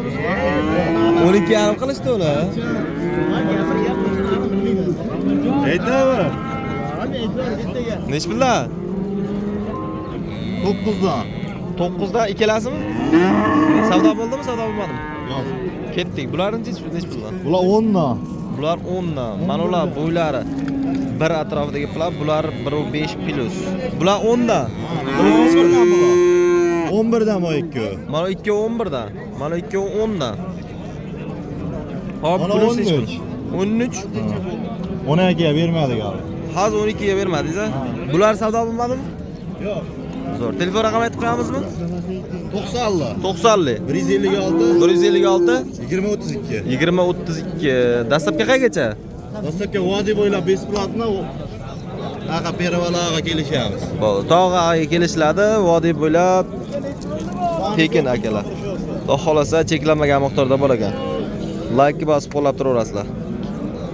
12,5 qilishdi ular. Aytaver. Nech pullar? 9dan. 9 dan ikkalasimi? Savdo bo'ldimi, savdo bo'lmadimi? Yo'q. Ketdik. Bularning nech pullar? Bular 10 dan. Bular 10 dan. Mana ular bo'ylari bir atrofidagi pullar, bular 1.5 plus. Bular 10 dan. Bunisi nech puldan bular? 11 dan bu ikki. Mana ikkovi 11 dan. Mana ikkovi 10 dan. Hop, Mana plus nech pul? 13. 13. 12 ga bermadik abi. Hozir 12 ga bermadingiz a? Bular savdo bo'lmadimi? Yo'q. Zo'r. Telefon raqamini aytib qo'yamizmi? 90. 90li 156 156 2032. 20-32. Dastlabki qaygacha? Dastlabki vodiy bo'ylab besplatno aqa peravalaga kelishamiz. Bo'ldi. Tog'ga kelishiladi, vodiy bo'ylab tekin akalar. Xudo xolasa cheklanmagan miqdorda bor ekan. Like bosib qo'llab turaverasizlar.